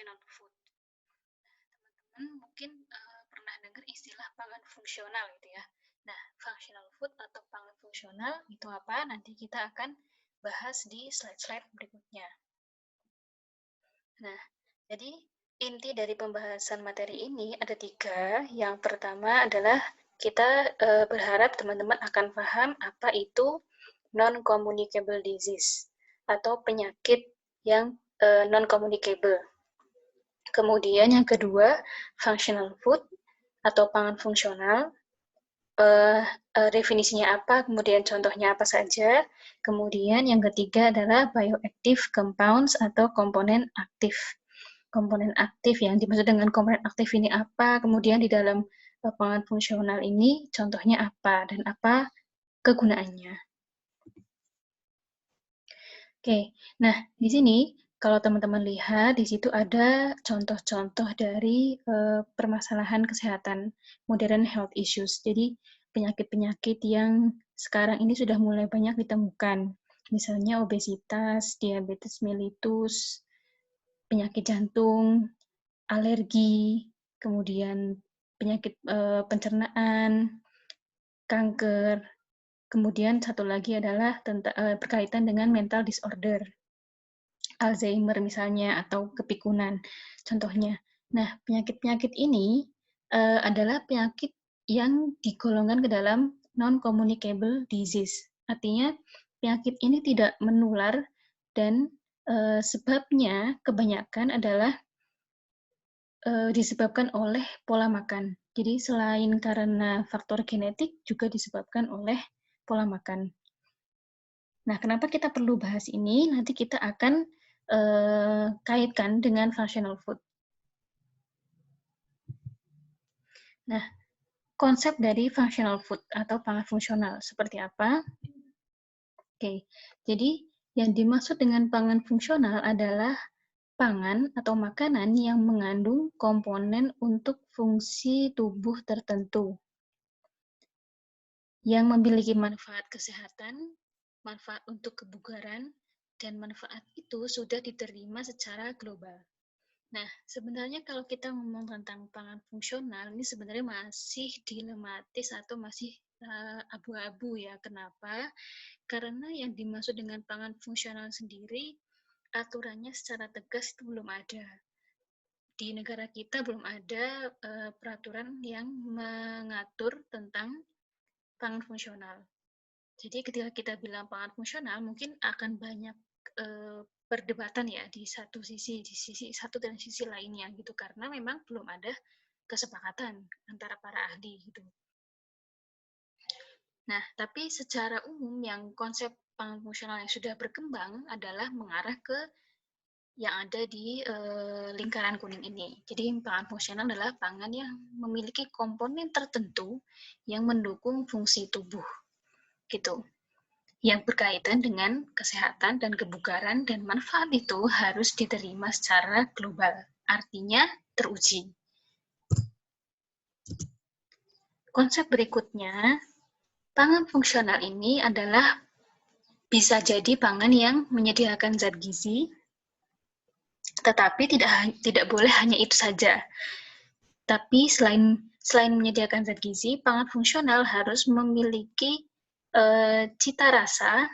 functional food. Teman-teman mungkin pernah dengar istilah pangan fungsional gitu ya. Nah, functional food atau pangan fungsional itu apa? Nanti kita akan bahas di slide-slide berikutnya. Nah, jadi inti dari pembahasan materi ini ada 3. Yang pertama adalah kita berharap teman-teman akan paham apa itu non-communicable disease atau penyakit yang non-communicable. Kemudian yang kedua, functional food atau pangan fungsional. Definisinya apa, kemudian contohnya apa saja. Kemudian yang ketiga adalah bioactive compounds atau komponen aktif. Komponen aktif yang dimaksud dengan komponen aktif ini apa, kemudian di dalam pangan fungsional ini contohnya apa, dan apa kegunaannya. Oke, nah di sini kalau teman-teman lihat, di situ ada contoh-contoh dari permasalahan kesehatan, modern health issues. Jadi, penyakit-penyakit yang sekarang ini sudah mulai banyak ditemukan. Misalnya obesitas, diabetes mellitus, penyakit jantung, alergi, kemudian penyakit pencernaan, kanker. Kemudian satu lagi adalah berkaitan dengan mental disorder. Alzheimer misalnya, atau kepikunan, contohnya. Nah, penyakit-penyakit ini adalah penyakit yang digolongkan ke dalam non-communicable disease. Artinya, penyakit ini tidak menular dan sebabnya kebanyakan adalah disebabkan oleh pola makan. Jadi, selain karena faktor genetik, juga disebabkan oleh pola makan. Nah, kenapa kita perlu bahas ini? Nanti kita akan kaitkan dengan functional food. Nah, konsep dari functional food atau pangan fungsional seperti apa? Oke, jadi yang dimaksud dengan pangan fungsional adalah pangan atau makanan yang mengandung komponen untuk fungsi tubuh tertentu yang memiliki manfaat kesehatan, manfaat untuk kebugaran, dan manfaat itu sudah diterima secara global. Nah, sebenarnya kalau kita ngomong tentang pangan fungsional, ini sebenarnya masih dilematis atau masih abu-abu ya. Kenapa? Karena yang dimaksud dengan pangan fungsional sendiri, aturannya secara tegas itu belum ada. Di negara kita belum ada peraturan yang mengatur tentang pangan fungsional. Jadi ketika kita bilang pangan fungsional, mungkin akan banyak perdebatan ya di satu satu dan sisi lainnya gitu, karena memang belum ada kesepakatan antara para ahli gitu. Nah, tapi secara umum yang konsep pangan fungsional yang sudah berkembang adalah mengarah ke yang ada di lingkaran kuning ini. Jadi pangan fungsional adalah pangan yang memiliki komponen tertentu yang mendukung fungsi tubuh gitu, yang berkaitan dengan kesehatan dan kebugaran, dan manfaat itu harus diterima secara global, artinya teruji. Konsep berikutnya, pangan fungsional ini adalah bisa jadi pangan yang menyediakan zat gizi, tetapi tidak boleh hanya itu saja. Tapi selain menyediakan zat gizi, pangan fungsional harus memiliki cita rasa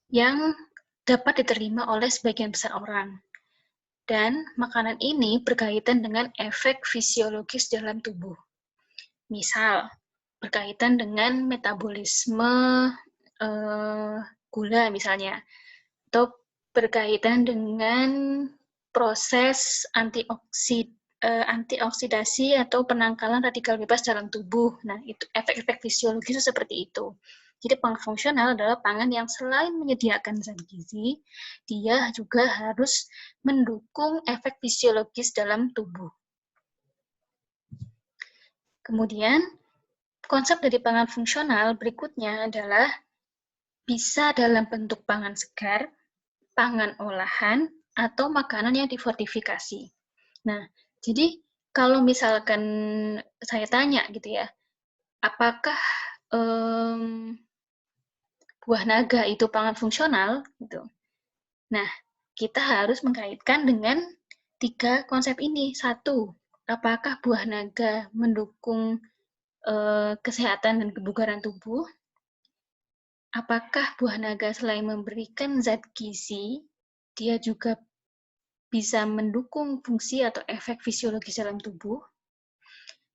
yang dapat diterima oleh sebagian besar orang. Dan makanan ini berkaitan dengan efek fisiologis dalam tubuh. Misal, berkaitan dengan metabolisme gula misalnya, atau berkaitan dengan proses antioksidasi atau penangkalan radikal bebas dalam tubuh. Nah, itu efek-efek fisiologis seperti itu. Jadi pangan fungsional adalah pangan yang selain menyediakan zat gizi, dia juga harus mendukung efek fisiologis dalam tubuh. Kemudian, konsep dari pangan fungsional berikutnya adalah bisa dalam bentuk pangan segar, pangan olahan, atau makanan yang difortifikasi. Nah, jadi kalau misalkan saya tanya gitu ya, apakah buah naga itu pangan fungsional gitu. Nah, kita harus mengkaitkan dengan tiga konsep ini. Satu, apakah buah naga mendukung kesehatan dan kebugaran tubuh? Apakah buah naga selain memberikan zat gizi, dia juga bisa mendukung fungsi atau efek fisiologis dalam tubuh?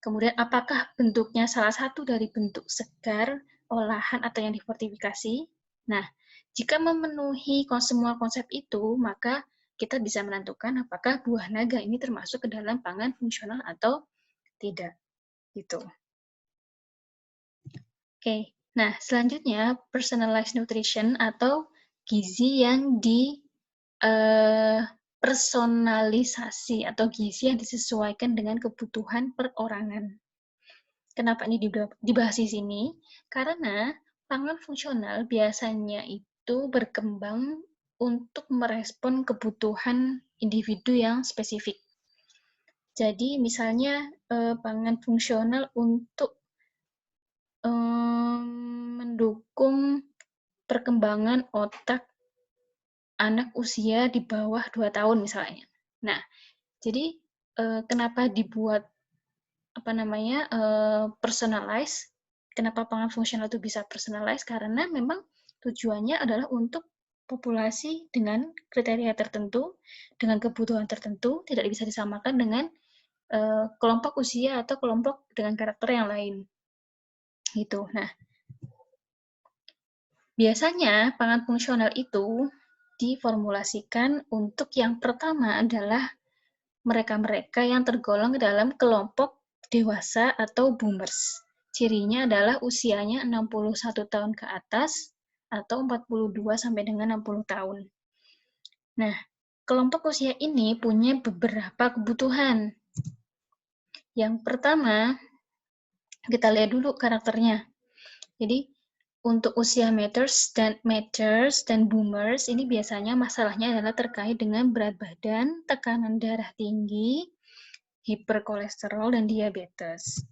Kemudian, apakah bentuknya salah satu dari bentuk segar, olahan, atau yang difortifikasi? Nah, jika memenuhi semua konsep itu, maka kita bisa menentukan apakah buah naga ini termasuk ke dalam pangan fungsional atau tidak. Gitu. Oke, nah selanjutnya personalized nutrition atau gizi yang personalisasi atau gizi yang disesuaikan dengan kebutuhan perorangan. Kenapa ini dibahas di sini? Karena pangan fungsional biasanya itu berkembang untuk merespon kebutuhan individu yang spesifik. Jadi misalnya pangan fungsional untuk mendukung perkembangan otak anak usia di bawah 2 tahun misalnya. Nah, jadi kenapa dibuat personalize? Kenapa pangan fungsional itu bisa personalize? Karena memang tujuannya adalah untuk populasi dengan kriteria tertentu, dengan kebutuhan tertentu, tidak bisa disamakan dengan kelompok usia atau kelompok dengan karakter yang lain. Gitu. Nah, biasanya pangan fungsional itu diformulasikan untuk yang pertama adalah mereka-mereka yang tergolong dalam kelompok dewasa atau boomers. Cirinya adalah usianya 61 tahun ke atas atau 42 sampai dengan 60 tahun. Nah, kelompok usia ini punya beberapa kebutuhan. Yang pertama, kita lihat dulu karakternya. Jadi, untuk usia matters dan boomers ini biasanya masalahnya adalah terkait dengan berat badan, tekanan darah tinggi, hiperkolesterol, dan diabetes.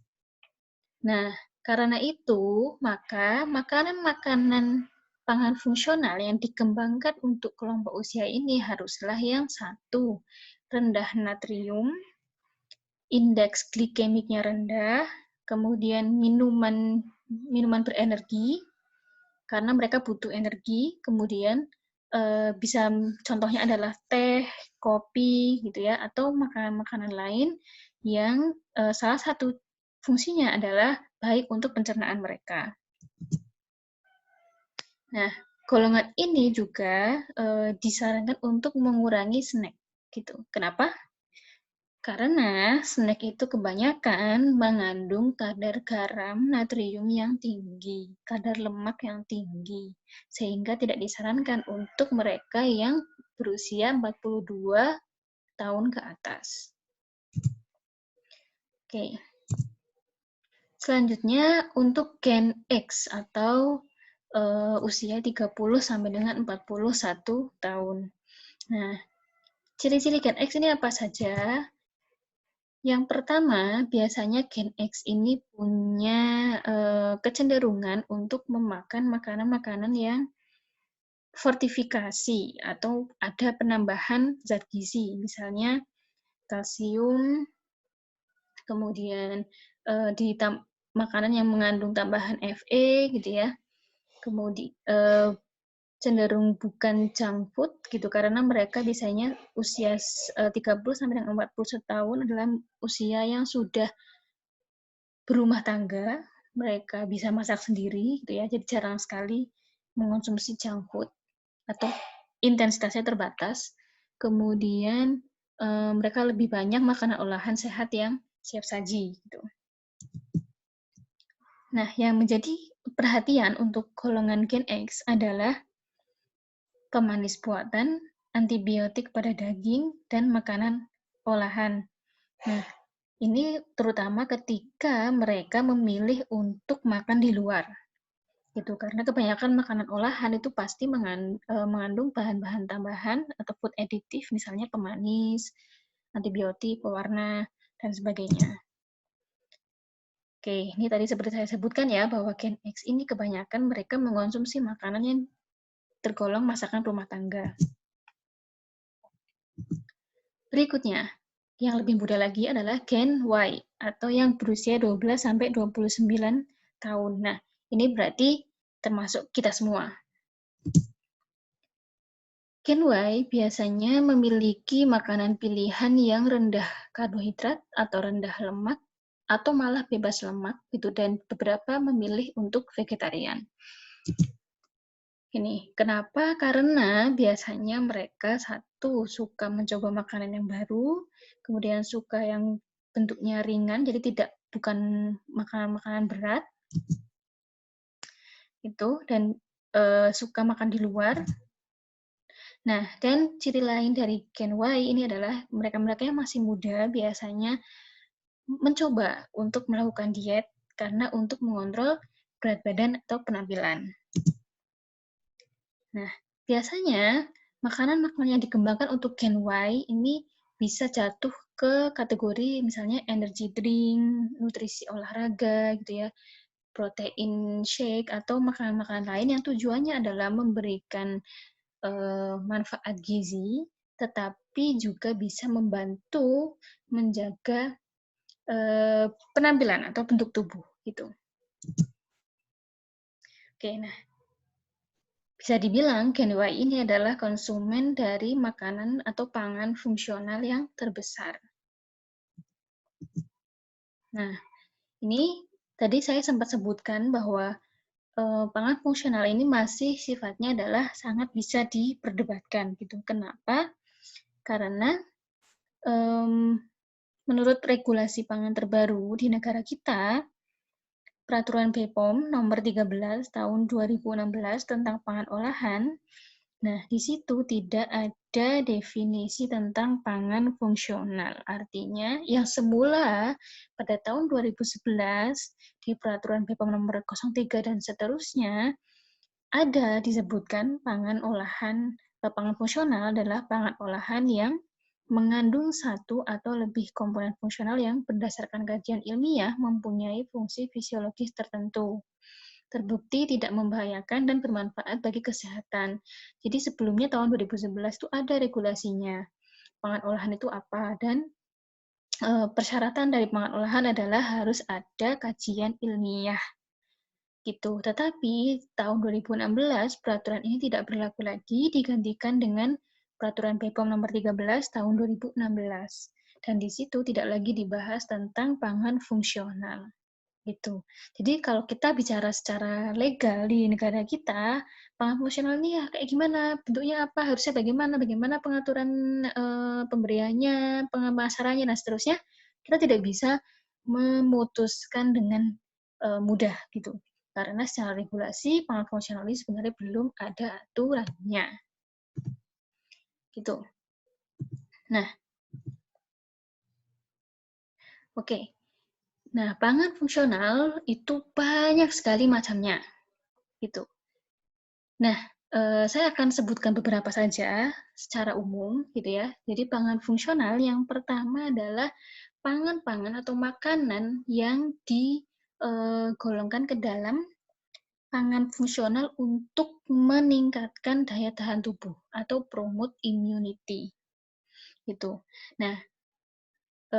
Nah, karena itu, maka makanan-makanan pangan fungsional yang dikembangkan untuk kelompok usia ini haruslah yang satu, rendah natrium, indeks glikemiknya rendah, kemudian minuman berenergi, karena mereka butuh energi, kemudian bisa contohnya adalah teh, kopi, gitu ya, atau makanan-makanan lain yang salah satu fungsinya adalah baik untuk pencernaan mereka. Nah, golongan ini juga disarankan untuk mengurangi snack, gitu. Kenapa? Karena snack itu kebanyakan mengandung kadar garam, natrium yang tinggi, kadar lemak yang tinggi, sehingga tidak disarankan untuk mereka yang berusia 42 tahun ke atas. Oke. Selanjutnya untuk Gen X atau usia 30 sampai dengan 41 tahun. Nah, ciri-ciri Gen X ini apa saja? Yang pertama, biasanya Gen X ini punya kecenderungan untuk memakan makanan-makanan yang fortifikasi atau ada penambahan zat gizi, misalnya kalsium, kemudian makanan yang mengandung tambahan Fe, gitu ya. Kemudian cenderung bukan junk food gitu karena mereka biasanya usia 30 sampai dengan 41 tahun adalah usia yang sudah berumah tangga, mereka bisa masak sendiri gitu ya. Jadi jarang sekali mengonsumsi junk food atau intensitasnya terbatas. Kemudian mereka lebih banyak makanan olahan sehat yang siap saji gitu. Nah, yang menjadi perhatian untuk golongan Gen X adalah pemanis buatan, antibiotik pada daging, dan makanan olahan. Nah, ini terutama ketika mereka memilih untuk makan di luar. Gitu, karena kebanyakan makanan olahan itu pasti mengandung bahan-bahan tambahan atau food additive, misalnya pemanis, antibiotik, pewarna, dan sebagainya. Oke, ini tadi seperti saya sebutkan ya, bahwa Gen X ini kebanyakan mereka mengonsumsi makanan yang tergolong masakan rumah tangga. Berikutnya, yang lebih muda lagi adalah Gen Y atau yang berusia 12 sampai 29 tahun. Nah, ini berarti termasuk kita semua. Gen Y biasanya memiliki makanan pilihan yang rendah karbohidrat atau rendah lemak atau malah bebas lemak gitu, dan beberapa memilih untuk vegetarian. Ini kenapa? Karena biasanya mereka satu suka mencoba makanan yang baru, kemudian suka yang bentuknya ringan, jadi bukan makanan-makanan berat itu, dan suka makan di luar. Nah, dan ciri lain dari Gen Y ini adalah mereka-mereka yang masih muda biasanya mencoba untuk melakukan diet karena untuk mengontrol berat badan atau penampilan. Nah, biasanya makanan-makanan yang dikembangkan untuk Gen Y ini bisa jatuh ke kategori misalnya energy drink, nutrisi olahraga gitu ya, protein shake, atau makanan-makanan lain yang tujuannya adalah memberikan manfaat gizi, tetapi juga bisa membantu menjaga penampilan atau bentuk tubuh gitu. Oke, nah bisa dibilang Gen Y ini adalah konsumen dari makanan atau pangan fungsional yang terbesar. Nah, ini tadi saya sempat sebutkan bahwa pangan fungsional ini masih sifatnya adalah sangat bisa diperdebatkan gitu. Kenapa? Karena menurut regulasi pangan terbaru di negara kita, Peraturan BPOM nomor 13 tahun 2016 tentang pangan olahan, nah di situ tidak ada definisi tentang pangan fungsional. Artinya yang semula pada tahun 2011 di Peraturan BPOM nomor 03 dan seterusnya ada disebutkan pangan fungsional adalah pangan olahan yang mengandung satu atau lebih komponen fungsional yang berdasarkan kajian ilmiah mempunyai fungsi fisiologis tertentu, terbukti tidak membahayakan dan bermanfaat bagi kesehatan. Jadi sebelumnya tahun 2011 itu ada regulasinya. Pangan olahan itu apa, dan persyaratan dari pangan olahan adalah harus ada kajian ilmiah gitu. Tetapi tahun 2016 peraturan ini tidak berlaku lagi, digantikan dengan Peraturan BPOM nomor 13 tahun 2016. Dan di situ tidak lagi dibahas tentang pangan fungsional. Gitu. Jadi kalau kita bicara secara legal di negara kita, pangan fungsional ini ya kayak gimana, bentuknya apa, harusnya bagaimana pengaturan pemberiannya, pemasarannya, dan seterusnya, kita tidak bisa memutuskan dengan mudah gitu. Karena secara regulasi pangan fungsional ini sebenarnya belum ada aturannya. Gitu. Nah, oke. Nah, pangan fungsional itu banyak sekali macamnya. Gitu. Nah, saya akan sebutkan beberapa saja secara umum gitu ya. Jadi pangan fungsional yang pertama adalah pangan-pangan atau makanan yang digolongkan ke dalam pangan fungsional untuk meningkatkan daya tahan tubuh atau promote immunity. Gitu. Nah,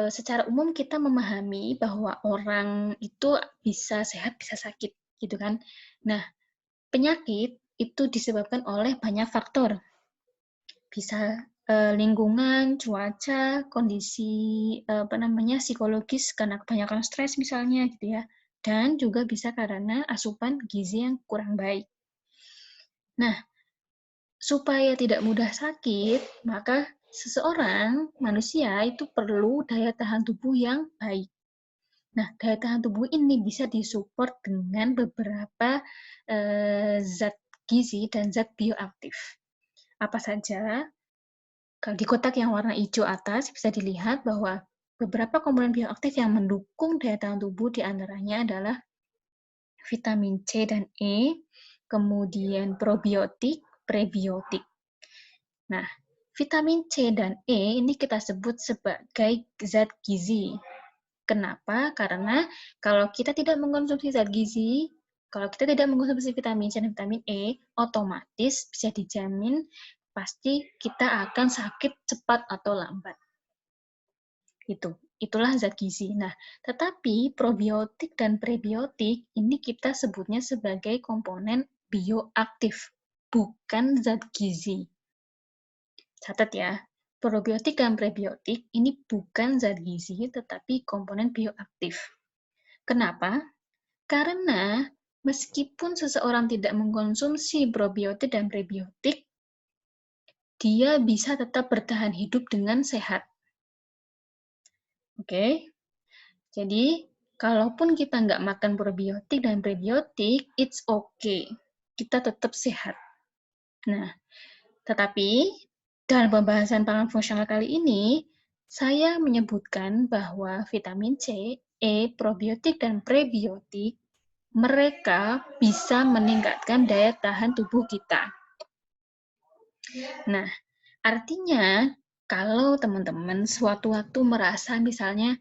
secara umum kita memahami bahwa orang itu bisa sehat, bisa sakit, gitu kan. Nah, penyakit itu disebabkan oleh banyak faktor. Bisa lingkungan, cuaca, kondisi psikologis karena kebanyakan stres misalnya gitu ya. Dan juga bisa karena asupan gizi yang kurang baik. Nah, supaya tidak mudah sakit, maka seseorang, manusia itu perlu daya tahan tubuh yang baik. Nah, daya tahan tubuh ini bisa disupport dengan beberapa zat gizi dan zat bioaktif. Apa saja? Kalau di kotak yang warna hijau atas bisa dilihat bahwa beberapa komponen bioaktif yang mendukung daya tahan tubuh diantaranya adalah vitamin C dan E, kemudian probiotik, prebiotik. Nah, vitamin C dan E ini kita sebut sebagai zat gizi. Kenapa? Karena kalau kita tidak mengkonsumsi zat gizi, kalau kita tidak mengkonsumsi vitamin C dan vitamin E, otomatis bisa dijamin pasti kita akan sakit cepat atau lambat. Itulah zat gizi. Nah, tetapi probiotik dan prebiotik ini kita sebutnya sebagai komponen bioaktif, bukan zat gizi. Catat ya, probiotik dan prebiotik ini bukan zat gizi, tetapi komponen bioaktif. Kenapa? Karena meskipun seseorang tidak mengkonsumsi probiotik dan prebiotik, dia bisa tetap bertahan hidup dengan sehat. Oke, jadi kalaupun kita nggak makan probiotik dan prebiotik, it's okay. Kita tetap sehat. Nah, tetapi dalam pembahasan pangan fungsional kali ini, saya menyebutkan bahwa vitamin C, E, probiotik, dan prebiotik mereka bisa meningkatkan daya tahan tubuh kita. Nah, artinya kalau teman-teman suatu waktu merasa misalnya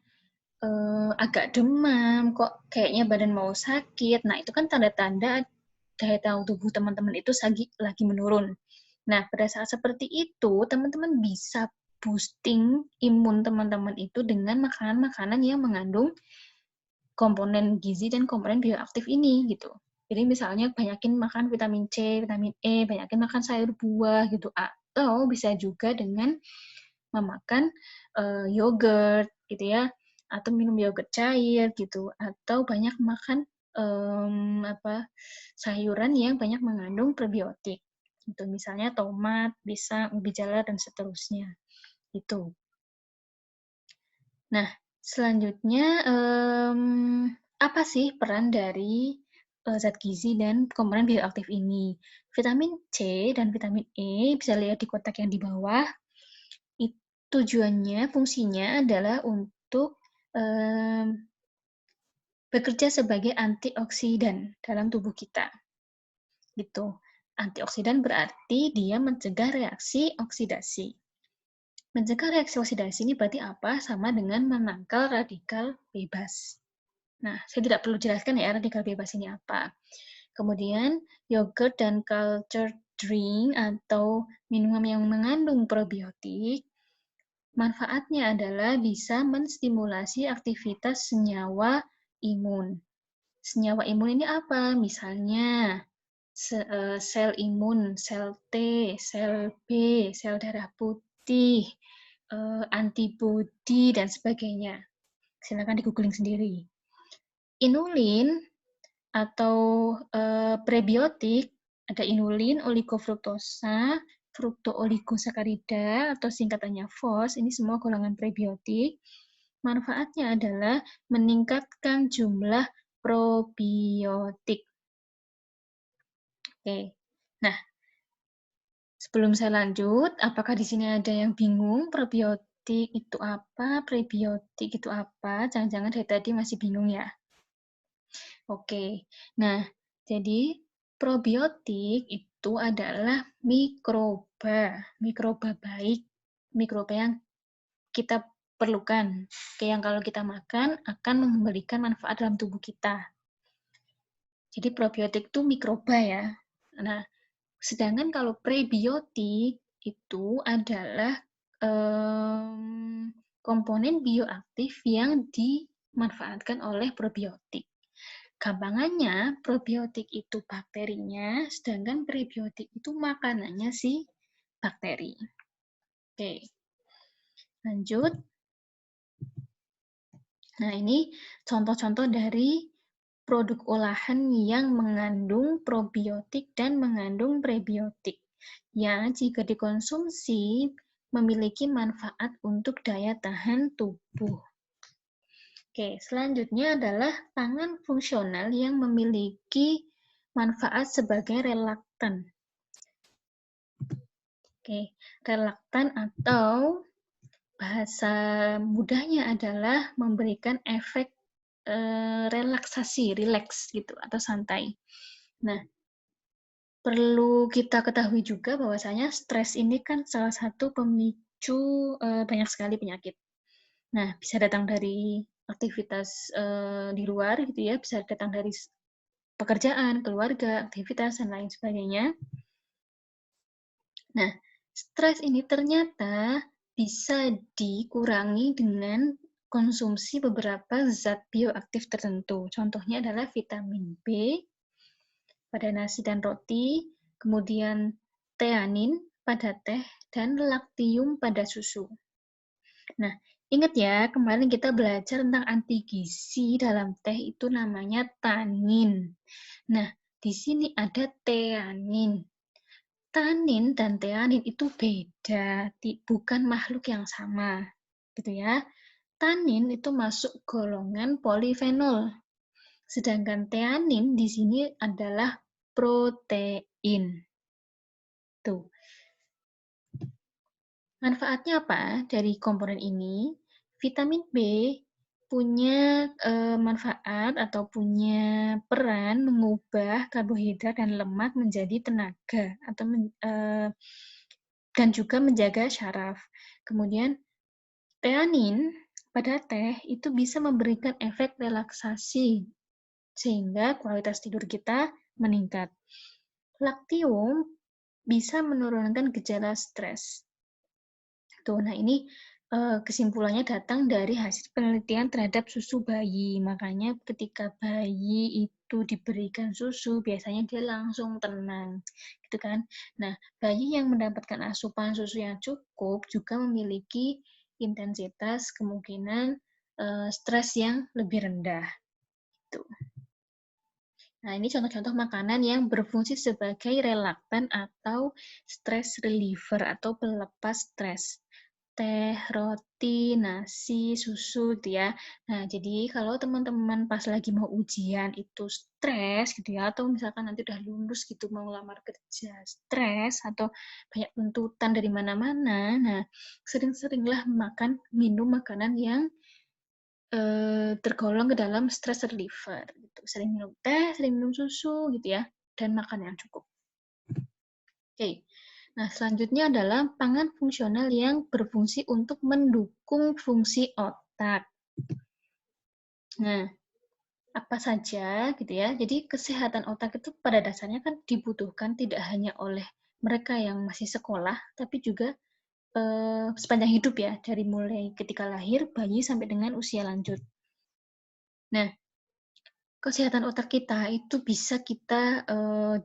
agak demam, kok kayaknya badan mau sakit, nah itu kan tanda-tanda daya tahan tubuh teman-teman itu lagi menurun. Nah, pada saat seperti itu, teman-teman bisa boosting imun teman-teman itu dengan makanan-makanan yang mengandung komponen gizi dan komponen bioaktif ini gitu. Jadi misalnya banyakin makan vitamin C, vitamin E, banyakin makan sayur buah gitu. Atau bisa juga dengan memakan yogurt gitu ya, atau minum yogurt cair gitu, atau banyak makan sayuran yang banyak mengandung probiotik. Itu misalnya tomat, pisang, ubi jalar dan seterusnya. Itu. Nah, selanjutnya apa sih peran dari zat gizi dan komponen bioaktif ini? Vitamin C dan vitamin E bisa lihat di kotak yang di bawah. Tujuannya, fungsinya adalah untuk bekerja sebagai antioksidan dalam tubuh kita. Gitu. Antioksidan berarti dia mencegah reaksi oksidasi. Mencegah reaksi oksidasi ini berarti apa? Sama dengan menangkal radikal bebas. Nah, saya tidak perlu jelaskan ya radikal bebas ini apa. Kemudian, yogurt dan cultured drink atau minuman yang mengandung probiotik, manfaatnya adalah bisa menstimulasi aktivitas senyawa imun. Senyawa imun ini apa? Misalnya, sel imun, sel T, sel B, sel darah putih, antibodi, dan sebagainya. Silakan di-googling sendiri. Inulin atau prebiotik, ada inulin, oligofruktosa, fruktooligosakarida, atau singkatannya FOS, ini semua golongan prebiotik. Manfaatnya adalah meningkatkan jumlah probiotik. Oke, nah sebelum saya lanjut, apakah di sini ada yang bingung probiotik itu apa, prebiotik itu apa? Jangan-jangan dari tadi masih bingung ya? Oke, nah jadi probiotik itu adalah mikroba baik, mikroba yang kita perlukan, yang kalau kita makan akan memberikan manfaat dalam tubuh kita. Jadi probiotik itu mikroba ya. Nah, sedangkan kalau prebiotik itu adalah komponen bioaktif yang dimanfaatkan oleh probiotik. Gampangannya, probiotik itu bakterinya, sedangkan prebiotik itu makanannya si bakteri. Oke, lanjut. Nah, ini contoh-contoh dari produk olahan yang mengandung probiotik dan mengandung prebiotik, yang jika dikonsumsi memiliki manfaat untuk daya tahan tubuh. Oke, selanjutnya adalah pangan fungsional yang memiliki manfaat sebagai relaktan. Oke, relaktan atau bahasa mudahnya adalah memberikan efek relaksasi, rileks gitu, atau santai. Nah, perlu kita ketahui juga bahwasanya stres ini kan salah satu pemicu banyak sekali penyakit. Nah, bisa datang dari aktivitas di luar gitu ya, bisa datang dari pekerjaan, keluarga, aktivitas, dan lain sebagainya. Nah, stres ini ternyata bisa dikurangi dengan konsumsi beberapa zat bioaktif tertentu. Contohnya adalah vitamin B pada nasi dan roti, kemudian teanin pada teh, dan laktium pada susu. Nah, ingat ya, kemarin kita belajar tentang anti gizi dalam teh itu namanya tanin. Nah, di sini ada teanin. Tanin dan teanin itu beda, bukan makhluk yang sama, gitu ya. Tanin itu masuk golongan polifenol, sedangkan teanin di sini adalah protein. Tuh. Manfaatnya apa dari komponen ini? Vitamin B punya manfaat atau punya peran mengubah karbohidrat dan lemak menjadi tenaga atau dan juga menjaga syaraf. Kemudian teanin pada teh itu bisa memberikan efek relaksasi sehingga kualitas tidur kita meningkat. Laktium bisa menurunkan gejala stres. Tuh, nah ini kesimpulannya datang dari hasil penelitian terhadap susu bayi. Makanya ketika bayi itu diberikan susu, biasanya dia langsung tenang, gitu kan. Nah, bayi yang mendapatkan asupan susu yang cukup juga memiliki intensitas kemungkinan stres yang lebih rendah. Gitu. Nah, ini contoh-contoh makanan yang berfungsi sebagai relaktan atau stress reliever atau pelepas stres. Teh, roti, nasi, susu gitu ya. Nah, jadi kalau teman-teman pas lagi mau ujian itu stres gitu ya, atau misalkan nanti udah lulus gitu mau lamar kerja, stres atau banyak tuntutan dari mana-mana. Nah, sering-seringlah minum makanan yang tergolong ke dalam stress reliever gitu. Sering minum teh, sering minum susu gitu ya, dan makan yang cukup. Oke. Nah, selanjutnya adalah pangan fungsional yang berfungsi untuk mendukung fungsi otak. Nah, apa saja gitu ya. Jadi kesehatan otak itu pada dasarnya kan dibutuhkan tidak hanya oleh mereka yang masih sekolah, tapi juga sepanjang hidup ya, dari mulai ketika lahir, bayi sampai dengan usia lanjut. Nah, kesehatan otak kita itu bisa kita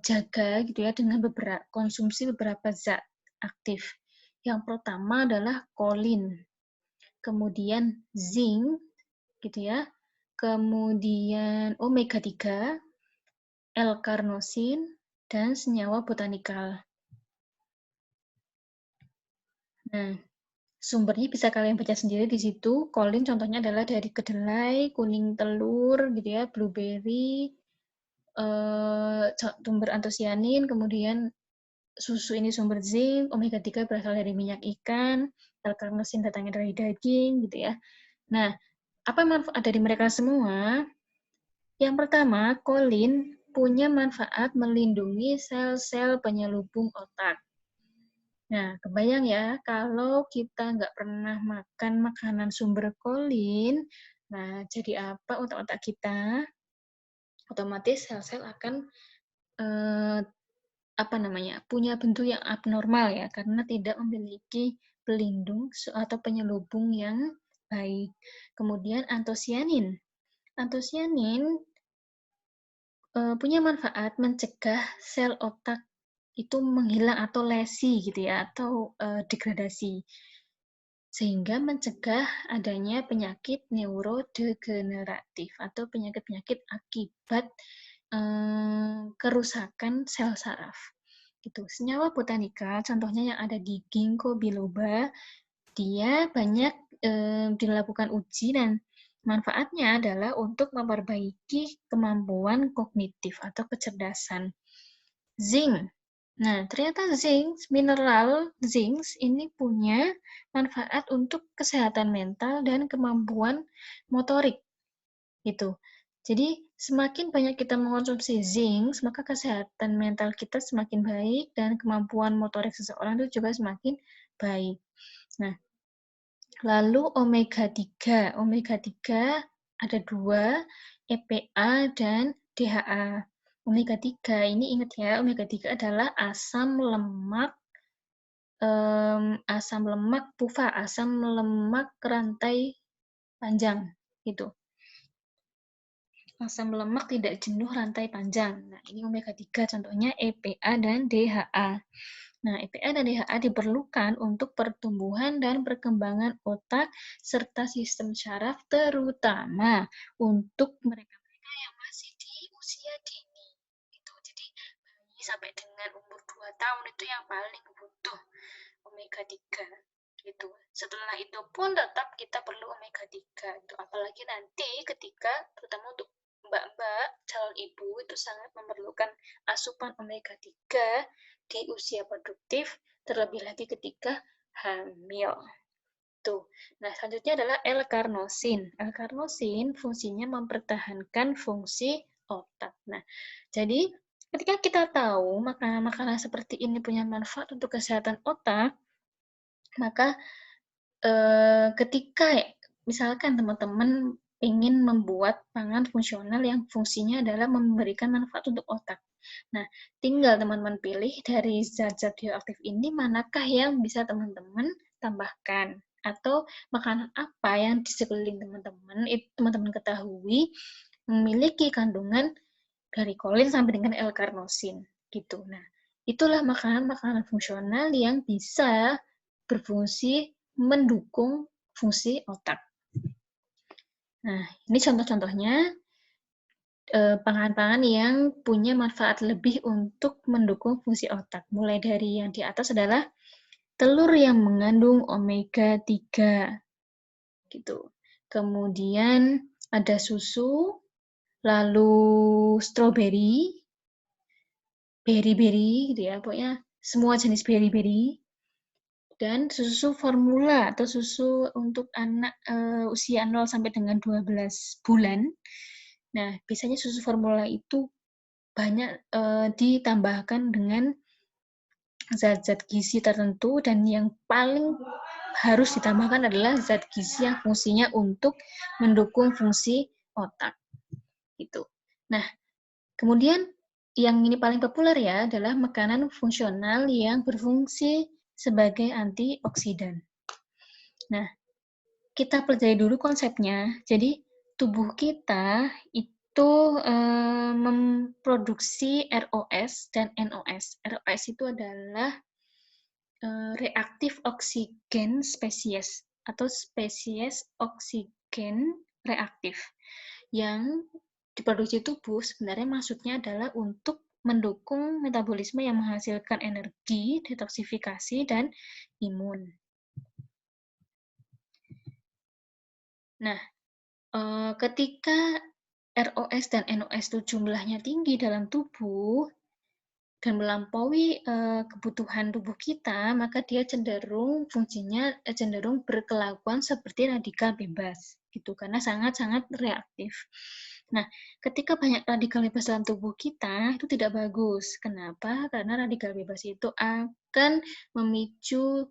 jaga gitu ya dengan konsumsi beberapa zat aktif. Yang pertama adalah kolin, kemudian zinc gitu ya, kemudian omega 3, L-karnosin, dan senyawa botanikal. Nah, sumbernya bisa kalian baca sendiri di situ. Kolin contohnya adalah dari kedelai, kuning telur gitu ya, blueberry, sumber antosianin, kemudian susu ini sumber zinc, omega 3 berasal dari minyak ikan, L-karnosin datangnya dari daging gitu ya. Nah, apa manfaat dari mereka semua? Yang pertama, kolin punya manfaat melindungi sel-sel penyelubung otak. Nah, kebayang ya, kalau kita nggak pernah makan makanan sumber kolin, nah jadi apa otak-otak kita? Otomatis sel-sel akan punya bentuk yang abnormal ya, karena tidak memiliki pelindung atau penyelubung yang baik. Kemudian antosianin. Antosianin punya manfaat mencegah sel otak itu menghilang atau lesi gitu ya, atau degradasi. Sehingga mencegah adanya penyakit neurodegeneratif atau penyakit-penyakit akibat kerusakan sel saraf. Gitu. Senyawa botanikal, contohnya yang ada di ginkgo biloba, dia banyak dilakukan uji dan manfaatnya adalah untuk memperbaiki kemampuan kognitif atau kecerdasan. Zinc. Nah, ternyata mineral zinc ini punya manfaat untuk kesehatan mental dan kemampuan motorik. Gitu. Jadi, semakin banyak kita mengkonsumsi zinc, maka kesehatan mental kita semakin baik dan kemampuan motorik seseorang itu juga semakin baik. Nah, lalu omega 3. Omega 3 ada 2, EPA dan DHA. Omega 3 ini ingat ya, omega 3 adalah asam lemak asam lemak PUFA, asam lemak rantai panjang, gitu. Asam lemak tidak jenuh rantai panjang. Nah, ini omega 3 contohnya EPA dan DHA. Nah, EPA dan DHA diperlukan untuk pertumbuhan dan perkembangan otak serta sistem syaraf, terutama untuk mereka-mereka yang masih di usia dini. Gitu. Jadi, bayi sampai dengan umur 2 tahun itu yang paling butuh omega 3. Gitu. Setelah itu pun tetap kita perlu omega 3. Gitu. Apalagi nanti ketika, terutama untuk mbak-mbak calon ibu itu sangat memerlukan asupan omega 3 di usia produktif, terlebih lagi ketika hamil. Tuh. Nah, selanjutnya adalah L-karnosin. L-karnosin fungsinya mempertahankan fungsi otak. Nah, jadi ketika kita tahu makanan-makanan seperti ini punya manfaat untuk kesehatan otak, maka ketika misalkan teman-teman ingin membuat pangan fungsional yang fungsinya adalah memberikan manfaat untuk otak. Nah, tinggal teman-teman pilih dari zat-zat bioaktif ini manakah yang bisa teman-teman tambahkan. Atau makanan apa yang di sekeliling teman-teman, itu teman-teman ketahui memiliki kandungan dari kolin sampai dengan L-karnosin. Gitu. Nah, itulah makanan-makanan fungsional yang bisa berfungsi mendukung fungsi otak. Nah, ini contoh-contohnya pangan-pangan yang punya manfaat lebih untuk mendukung fungsi otak. Mulai dari yang di atas adalah telur yang mengandung omega 3. Gitu. Kemudian ada susu, lalu stroberi, berry-berry gitu ya, pokoknya semua jenis berry-berry. Dan susu formula atau susu untuk anak usia 0 sampai dengan 12 bulan. Nah, biasanya susu formula itu banyak ditambahkan dengan zat-zat gizi tertentu, dan yang paling harus ditambahkan adalah zat gizi yang fungsinya untuk mendukung fungsi otak. Gitu. Nah, kemudian yang ini paling populer ya adalah makanan fungsional yang berfungsi sebagai antioksidan. Nah, kita pelajari dulu konsepnya. Jadi, tubuh kita itu memproduksi ROS dan NOS. ROS itu adalah reaktif oksigen spesies atau spesies oksigen reaktif. Yang diproduksi tubuh sebenarnya maksudnya adalah untuk mendukung metabolisme yang menghasilkan energi, detoksifikasi, dan imun. Nah, ketika ROS dan NOS itu jumlahnya tinggi dalam tubuh dan melampaui kebutuhan tubuh kita, maka dia cenderung fungsinya cenderung berkelakuan seperti radikal bebas, gitu, karena sangat-sangat reaktif. Nah, ketika banyak radikal bebas dalam tubuh kita, itu tidak bagus. Kenapa? Karena radikal bebas itu akan memicu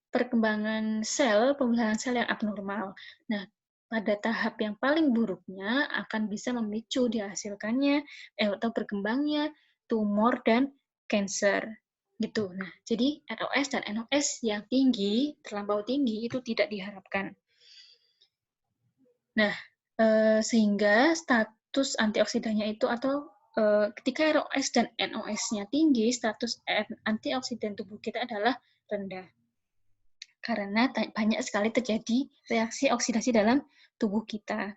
perkembangan sel, pembelahan sel yang abnormal. Nah, pada tahap yang paling buruknya akan bisa memicu dihasilkannya atau berkembangnya tumor dan kanker. Gitu. Nah, jadi ROS dan NOS yang tinggi, terlampau tinggi itu tidak diharapkan. Nah, sehingga status antioksidannya itu atau ketika ROS dan NOS-nya tinggi, status antioksidan tubuh kita adalah rendah. Karena banyak sekali terjadi reaksi oksidasi dalam tubuh kita.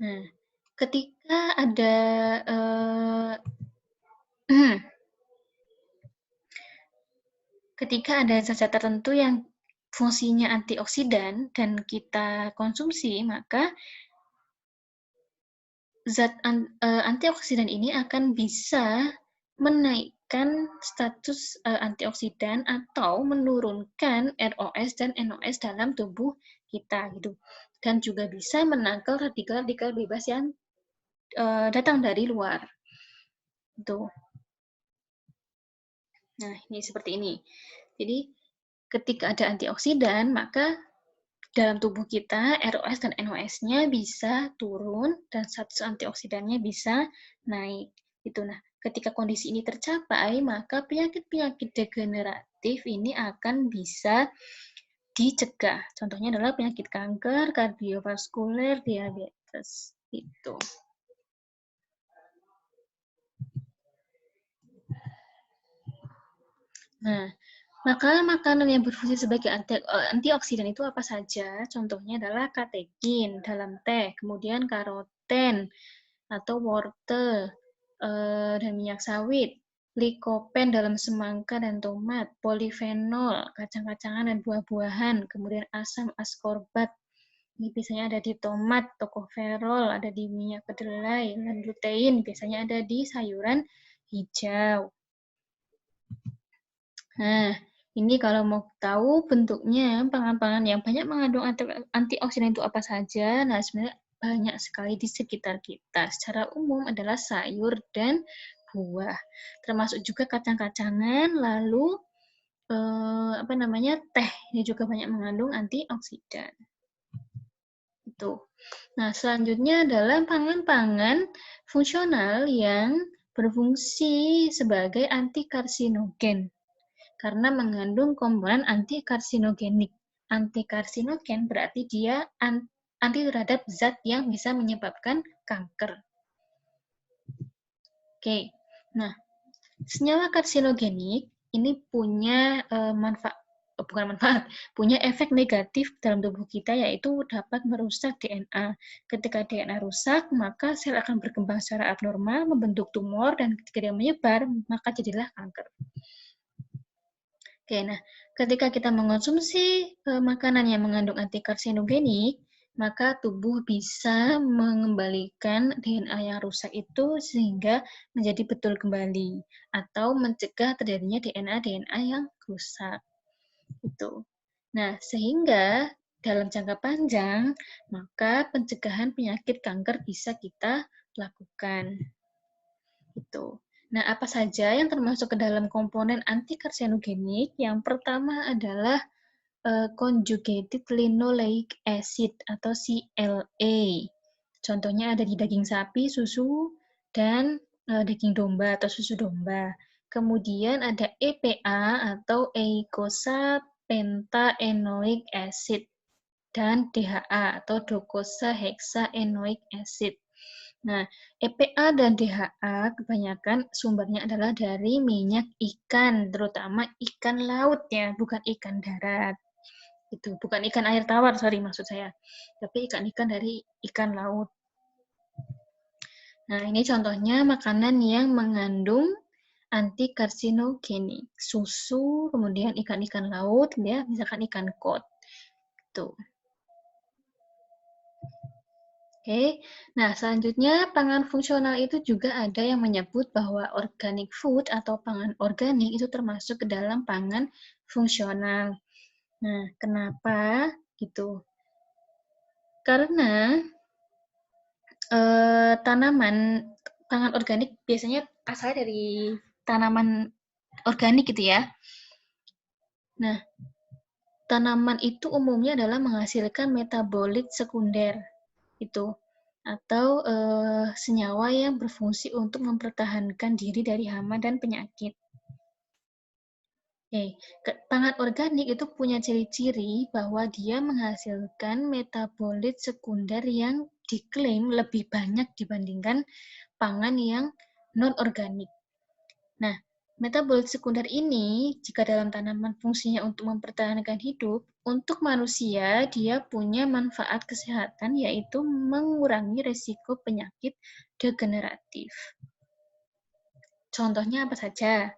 Nah, ketika ada zat-zat tertentu yang fungsinya antioksidan dan kita konsumsi, maka zat antioksidan ini akan bisa menaikkan status antioksidan atau menurunkan ROS dan NOS dalam tubuh kita gitu. Dan juga bisa menangkal radikal-radikal bebas yang datang dari luar. Gitu. Nah, ini seperti ini. Jadi, ketika ada antioksidan, maka dalam tubuh kita ROS dan NOS-nya bisa turun dan status antioksidannya bisa naik. Itu. Nah, ketika kondisi ini tercapai, maka penyakit-penyakit degeneratif ini akan bisa dicegah. Contohnya adalah penyakit kanker, kardiovaskuler, diabetes. Itu. Nah, makanan yang berfungsi sebagai antioksidan itu apa saja? Contohnya adalah katekin dalam teh, kemudian karoten atau wortel dan minyak sawit, likopen dalam semangka dan tomat, polifenol, kacang-kacangan dan buah-buahan, kemudian asam askorbat. Ini biasanya ada di tomat, tokoferol, ada di minyak kedelai, dan lutein biasanya ada di sayuran hijau. Nah, ini kalau mau tahu bentuknya pangan-pangan yang banyak mengandung antioksidan itu apa saja, nah sebenarnya banyak sekali di sekitar kita. Secara umum adalah sayur dan buah, termasuk juga kacang-kacangan, lalu teh ini juga banyak mengandung antioksidan. Itu. Nah, selanjutnya adalah pangan-pangan fungsional yang berfungsi sebagai antikarsinogen karena mengandung komponen antikarsinogenik. Antikarsinogen berarti dia anti terhadap zat yang bisa menyebabkan kanker. Oke, nah senyawa karsinogenik ini punya punya efek negatif dalam tubuh kita, yaitu dapat merusak DNA. Ketika DNA rusak, maka sel akan berkembang secara abnormal, membentuk tumor, dan ketika dia menyebar, maka jadilah kanker. Oke, nah ketika kita mengonsumsi makanan yang mengandung antikarsinogenik, maka tubuh bisa mengembalikan DNA yang rusak itu sehingga menjadi betul kembali atau mencegah terjadinya DNA yang rusak. Itu. Nah, sehingga dalam jangka panjang, maka pencegahan penyakit kanker bisa kita lakukan. Itu. Nah, apa saja yang termasuk ke dalam komponen antikarsinogenik? Yang pertama adalah conjugated linoleic acid atau CLA. Contohnya ada di daging sapi, susu, dan daging domba atau susu domba. Kemudian ada EPA atau eicosapentaenoic acid dan DHA atau docosahexaenoic acid. Nah, EPA dan DHA kebanyakan sumbernya adalah dari minyak ikan, terutama ikan laut ya, bukan ikan darat. Itu bukan ikan air tawar, sorry maksud saya. Tapi ikan-ikan dari ikan laut. Nah, ini contohnya makanan yang mengandung antikarsinogenik. Susu, kemudian ikan-ikan laut, ya, misalkan ikan kod. Tuh. Oke, nah selanjutnya pangan fungsional itu juga ada yang menyebut bahwa organic food atau pangan organik itu termasuk ke dalam pangan fungsional. Nah, kenapa gitu? Karena tanaman pangan organik biasanya asal dari tanaman organik gitu ya. Nah, tanaman itu umumnya adalah menghasilkan metabolit sekunder itu atau senyawa yang berfungsi untuk mempertahankan diri dari hama dan penyakit. Pangan organik itu punya ciri-ciri bahwa dia menghasilkan metabolit sekunder yang diklaim lebih banyak dibandingkan pangan yang non-organik. Nah, metabolit sekunder ini, jika dalam tanaman fungsinya untuk mempertahankan hidup, untuk manusia dia punya manfaat kesehatan, yaitu mengurangi risiko penyakit degeneratif. Contohnya apa saja?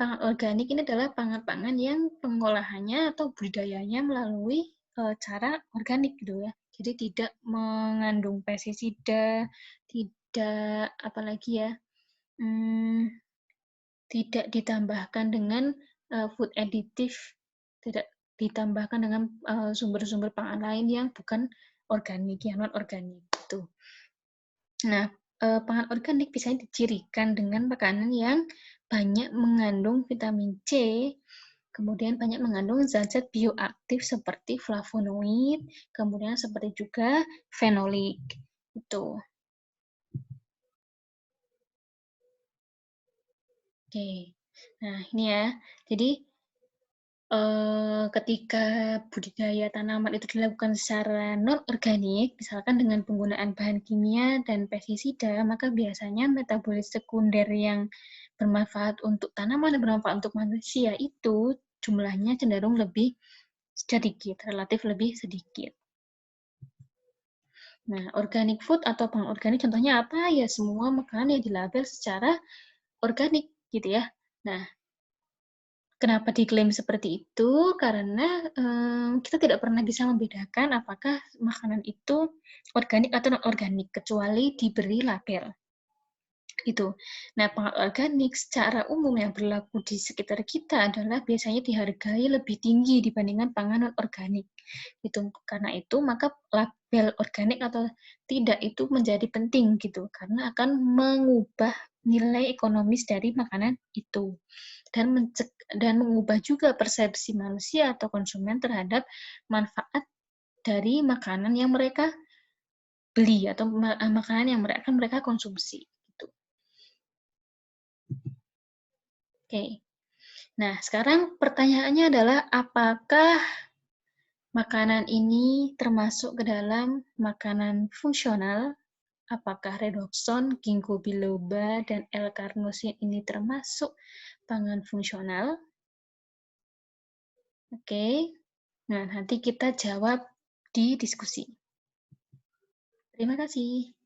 Pangan organik ini adalah pangan-pangan yang pengolahannya atau budidayanya melalui cara organik gitu ya. Jadi tidak mengandung pestisida, tidak apalagi ya, tidak ditambahkan dengan food additive, tidak ditambahkan dengan sumber-sumber pangan lain yang bukan organik, yang non-organik gitu. Nah, pangan organik biasanya dicirikan dengan makanan yang banyak mengandung vitamin C, kemudian banyak mengandung zat-zat bioaktif seperti flavonoid, kemudian seperti juga fenolik. Itu. Oke. Nah, ini ya. Jadi, ketika budidaya tanaman itu dilakukan secara non-organik, misalkan dengan penggunaan bahan kimia dan pestisida, maka biasanya metabolit sekunder yang bermanfaat untuk tanaman dan bermanfaat untuk manusia itu jumlahnya cenderung lebih sedikit, relatif lebih sedikit. Nah, organic food atau pang-organik contohnya apa? Ya semua makanan yang dilabel secara organik gitu ya. Nah, kenapa diklaim seperti itu? Karena kita tidak pernah bisa membedakan apakah makanan itu organik atau non-organik kecuali diberi label. Gitu. Nah, pangan organik secara umum yang berlaku di sekitar kita adalah biasanya dihargai lebih tinggi dibandingkan pangan non-organik. Gitu. Karena itu, maka label organik atau tidak itu menjadi penting gitu, karena akan mengubah nilai ekonomis dari makanan itu dan mengubah juga persepsi manusia atau konsumen terhadap manfaat dari makanan yang mereka beli atau makanan yang mereka konsumsi gitu. Oke. Nah, sekarang pertanyaannya adalah apakah makanan ini termasuk ke dalam makanan fungsional? Apakah redoxon, ginkgo biloba, dan L-carnosin ini termasuk pangan fungsional? Oke. Nah, nanti kita jawab di diskusi. Terima kasih.